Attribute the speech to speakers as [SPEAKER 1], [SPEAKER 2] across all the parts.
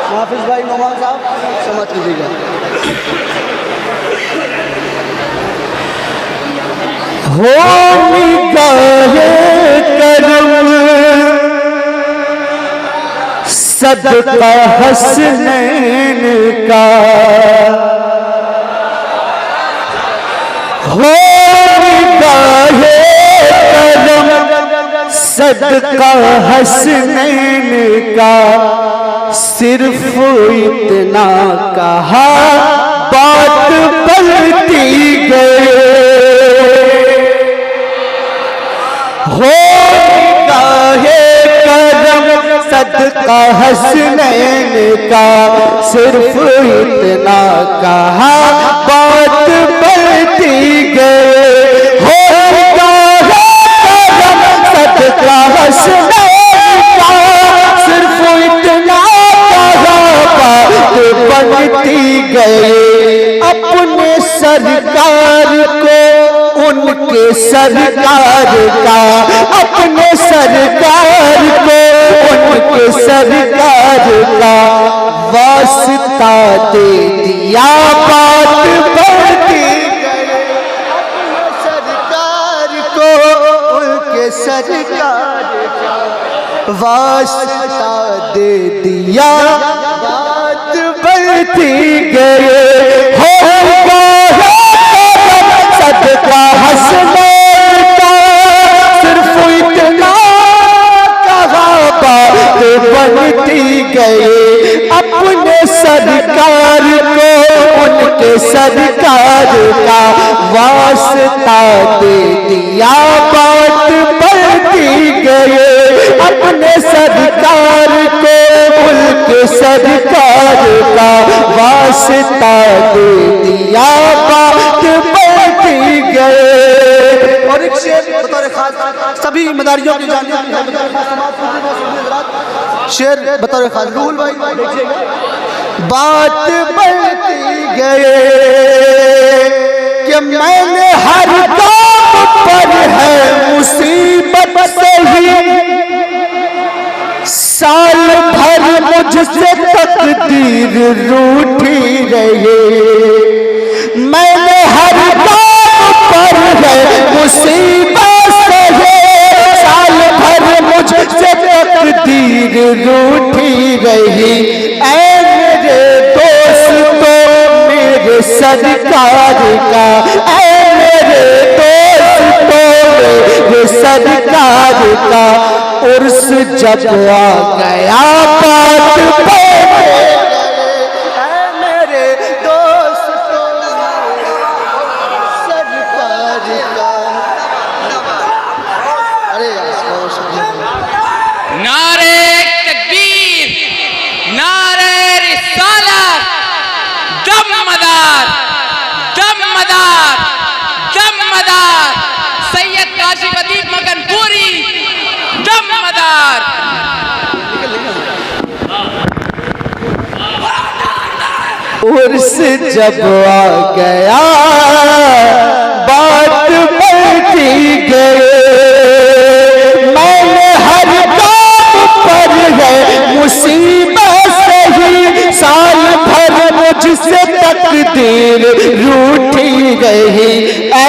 [SPEAKER 1] हाफिज भाई नोमान साहब समझ कीजिएगा।
[SPEAKER 2] हो निगाहे करम सदका हसनैन का, हो निगाहे करम सदका हसनैन का, सिर्फ इतना कहा बात पलटी गए। हो निगाहे करम सदका हसनैन का, सिर्फ इतना कहा बात पलटी गए। हो निगाहे करम सदका हसनैन का, सिर्फ इतना कहा बात पलटी गए। अपने सरकार को उनके सरकार का, अपने सरकार को उनके सरकार का वास्ता दे दिया बात बढ़ती गई।
[SPEAKER 1] अपने सरकार को उनके सरकार का
[SPEAKER 2] वास्ता दे दिया बात बढ़ती गई। हो सदका हसनैन का, सिर्फ इतना कहा बात बनती गई। अपने सरकार को उनके सरकार का वास्ता दे दिया बात बढ़ती गई। अपने सरकार को उनके सरकार का वास्ता दे दिया बात बढ़ती गए।
[SPEAKER 1] और एक शेर बतौर खास सभी मदारियों की जानिए, शेर बतौर खास रूल भाई देखिएगा।
[SPEAKER 2] बात बढ़ती गए कि मैंने हर काम पर है मुसीबत सही, साल भर मुझसे तकदीर रूठी रही। मैंने हर काम पर है मुसीबत सही, साल भर मुझसे तकदीर रूठी रही। ऐ मेरे दोस्तों मेरे सरकार का, ऐ मेरे दोस्तों मेरे सरकार का, उर्स जब आ गया बात
[SPEAKER 1] मेरे दोस्तों सरकार का। अरे
[SPEAKER 3] नारे तकबीर, नारे रिसालत, दमदार दमदार दमदार सैयद काशिफ अदीब मगनपुरी दमदार।
[SPEAKER 2] उर्स जब आ गया बात बढ़ती गई। मैंने हर काम पर है मुसीबत सही, साल भर मुझसे तकदीर रूठी रही। ऐ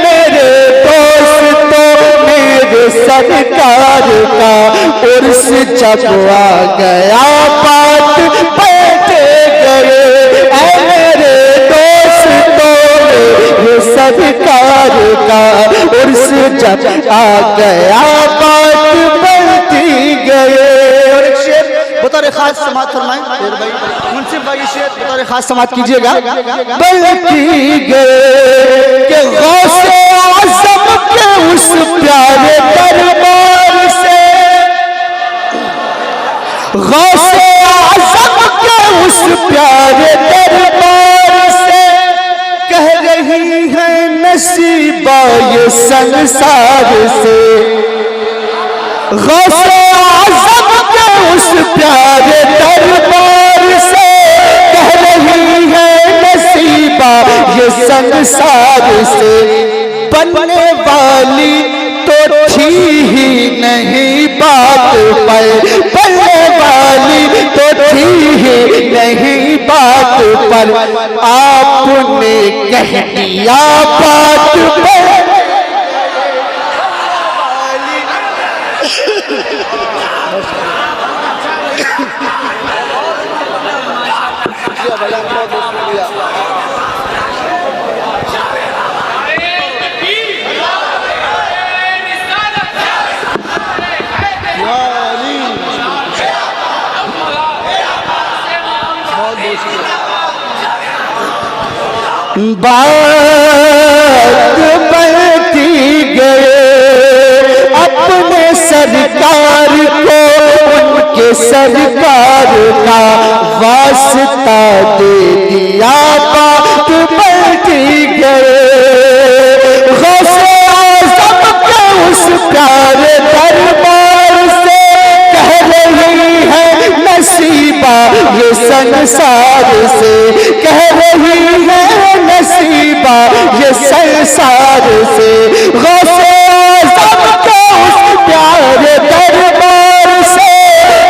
[SPEAKER 2] मेरे दोस्तों मेरे सरकार का, उर्स जब आ गया बात बैठे गए। ऐ मेरे दोस्तों मेरे सरकार का, उर्स जब आ गया बात बढ़ती गए।
[SPEAKER 1] और एक शेर बतौर खास समाज फरमाएं भाई मुंसिफ भाई, शेर बतौर खास समाज कीजिएगा।
[SPEAKER 2] बढ़ती गए कि गौसे आज़म के उस प्यारे दरबार से, गौसे आज़म के उस प्यारे दरबार से कह रही है नसीबा ये संसार से। गौसे आज़म के उस प्यारे दरबार से कह रही है नसीबा ये संसार से। बनने वाली तो थी ही नहीं बात पर, पर आपने कह दिया बात पर बात बढ़ती गए अपने सरकार को उनके सरकार का वास्ता दे दिया। बात बढ़ती गए गौसे आज़म के उस प्यारे दरबार से कह रही है नसीबा ये संसार से, कह रही है नसीबा ये संसार से। गौसे आज़म के उस प्यारे दरबार से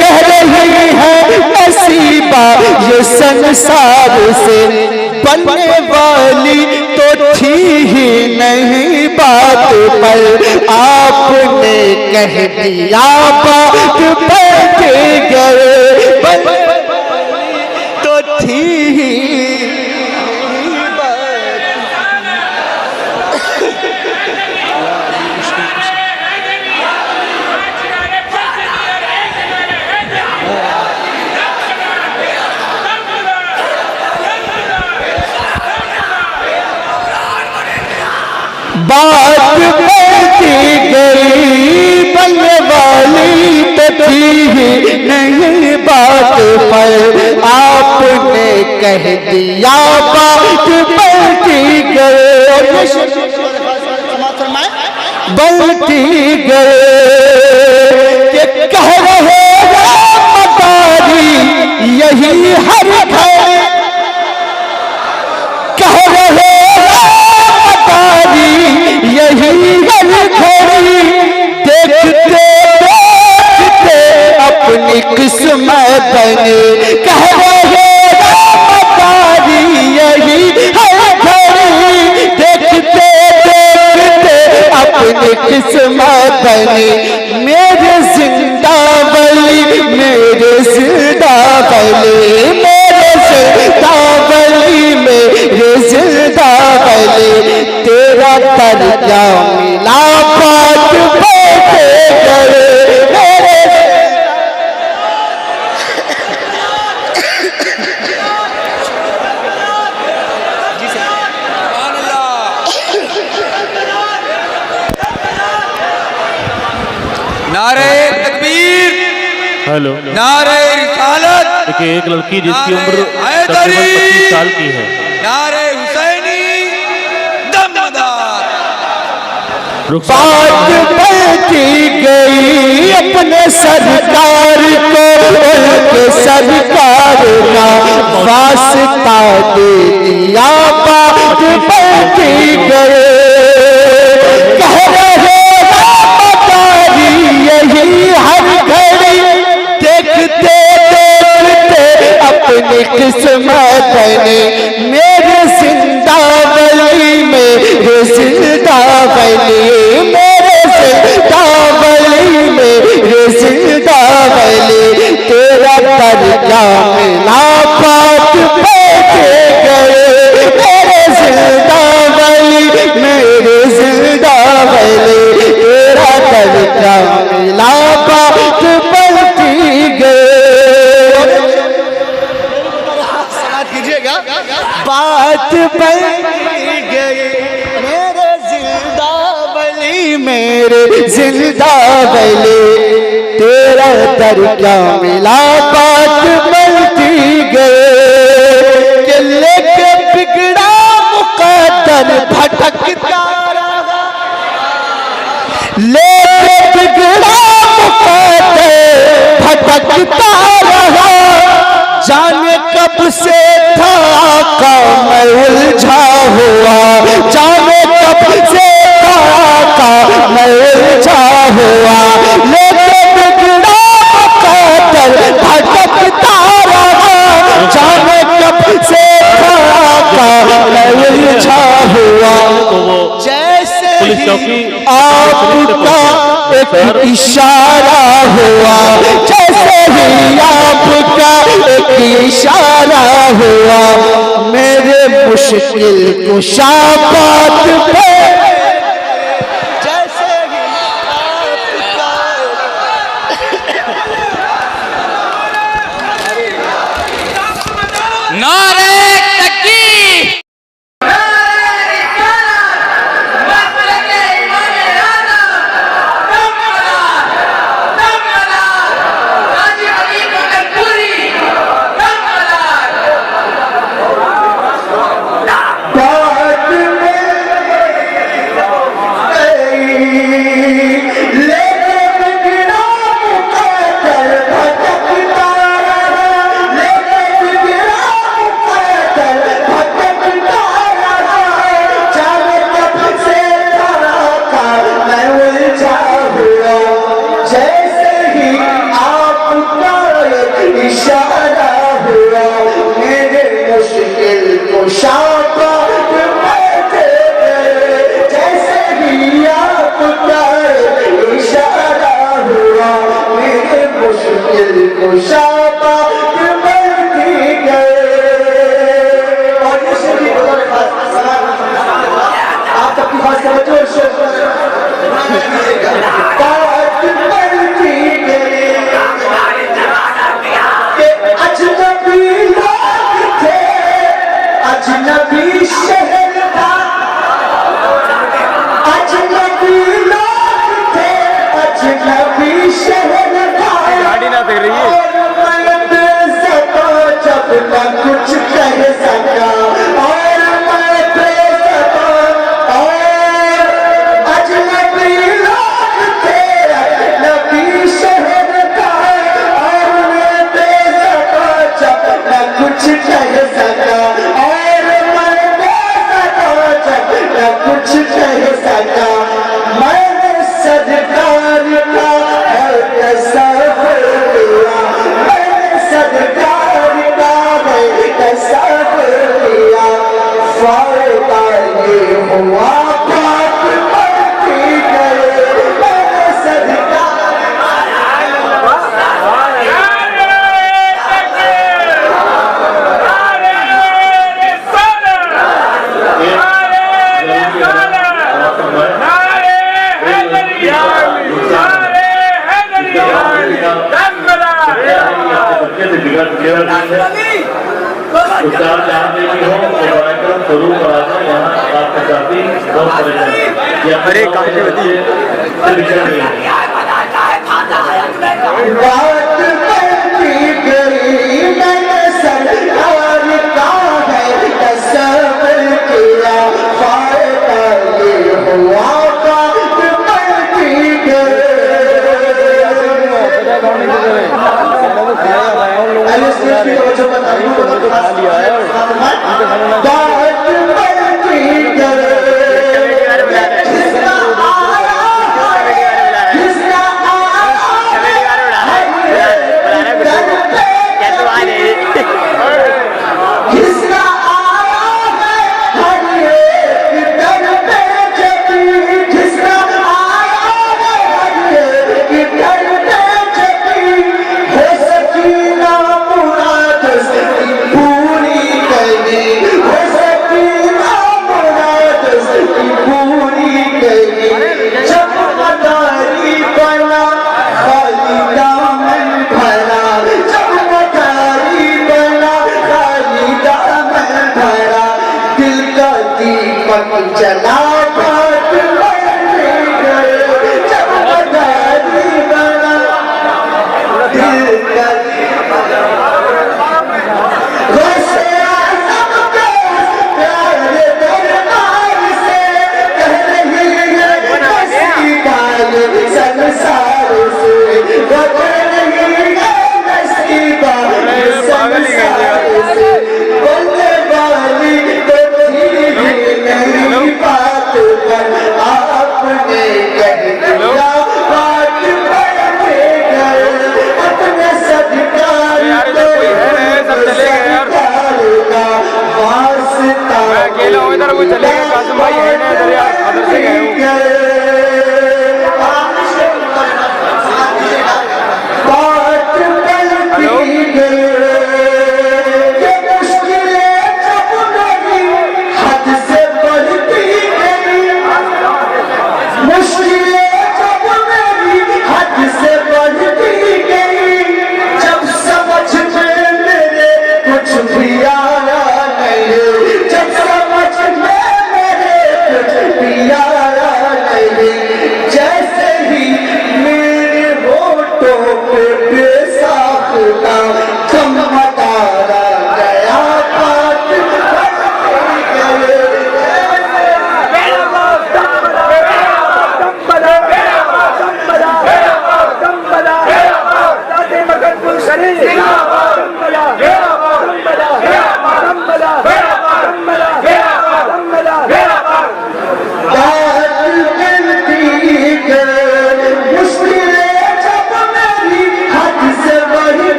[SPEAKER 2] कह रही है नसीबा ये संसार से। बनने वाली तो थी ही नहीं बात पर आपने कह दिया बात बढ़ गए। तो थी ही बात बढ़ती गई बनने वाली तो थी ही नहीं बात पर आपने कह दिया बात बढ़ती गई। बढ़ती गई कि कह रहे मदारी यही हर घर, कह रहे यही हर घड़ी देखते देखते अपनी किस्मत बने। कह रहे मदारी यही हर घड़ी देखते देखते अपनी किस्मत बने। मेरे जिंदा वली मेरे जिंदा वली मेरे जिंदा वली मेरे जिंदा वली तेरा दर्जा मिला बात बैठे गए मेरे।
[SPEAKER 3] नारे तकबीर,
[SPEAKER 4] हेलो,
[SPEAKER 3] नारे रिसालत।
[SPEAKER 4] देखिए एक लड़की जिसकी उम्र
[SPEAKER 3] हैदरी,
[SPEAKER 4] तकरीबन 25 साल की है।
[SPEAKER 3] नारे हुसैनी दमदार।
[SPEAKER 2] बात बढ़ती गई अपने सरकार को उनके सरकार का वास्ता दे दिया। बात बढ़ती गई कह रहे मदारी यही हर घड़ी देखते देखते अपनी किस्मत बने। मेरे जिंदा वली मेरे जिंदा वली मेरे जिंदा वली मेरे जिंदा वली तेरा दर्जा मिला बात बैठे गए। मेरे जिंदा वली मेरे जिंदा वली तेरा दर्जा मिला बात बढ़ती गए।
[SPEAKER 1] कीजिएगा
[SPEAKER 2] बात बढ़ती गई मेरे जिंदा वली मेरे जिंदा वली तेरा दर्जा मिला। बात बढ़ती गई कि लेके बिगड़ा मुकद्दर भटकता रहा, लेके बिगड़ा मुकद्दर भटकता रहा। जाने कब से था काम उलझा हुआ, जाने कब से था काम उलझा हुआ। लेकिन बिगड़ा मुकद्दर भटकता रहा, जाने कब से था
[SPEAKER 4] सर
[SPEAKER 2] इशारा हुआ, जैसे ही आपका एक इशारा हुआ, मेरे मुश्किल कुशा बात पे
[SPEAKER 1] जैसे ही आपका
[SPEAKER 3] नारे तकबीर।
[SPEAKER 4] उपचार चाहते की हो तो कार्यक्रम शुरू करा दो। यहाँ आपके साथी बहुत परेशान या अरे काफी होती है
[SPEAKER 2] आपने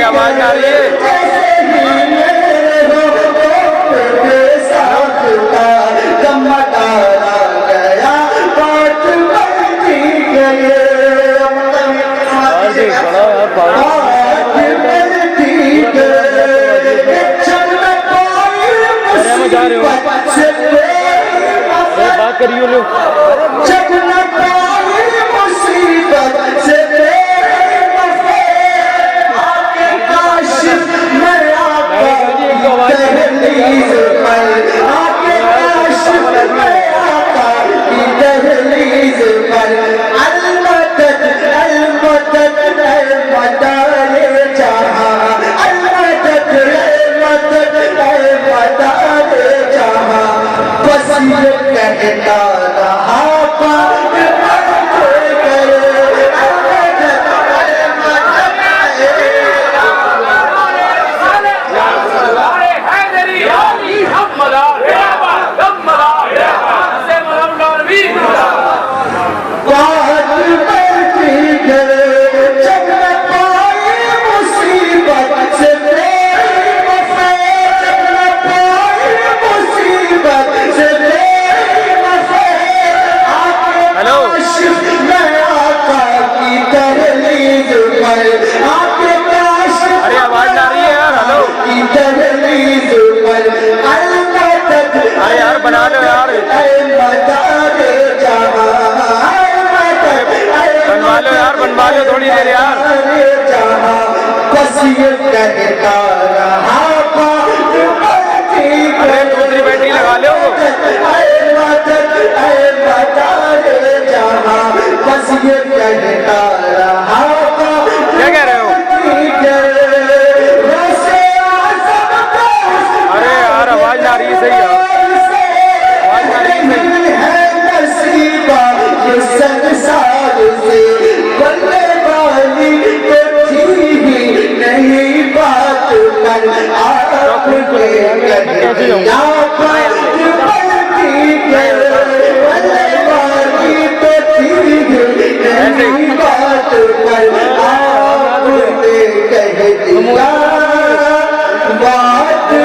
[SPEAKER 3] आवाज आ रही है। जा रहे हो बात करियो लो बना लो यार बनवा लो यार बनवा लो थोड़ी देर यार अरे दूसरी बैटरी लगा लो क्या कह रहे हो अरे यार आवाज आ रही है सही यार
[SPEAKER 2] बात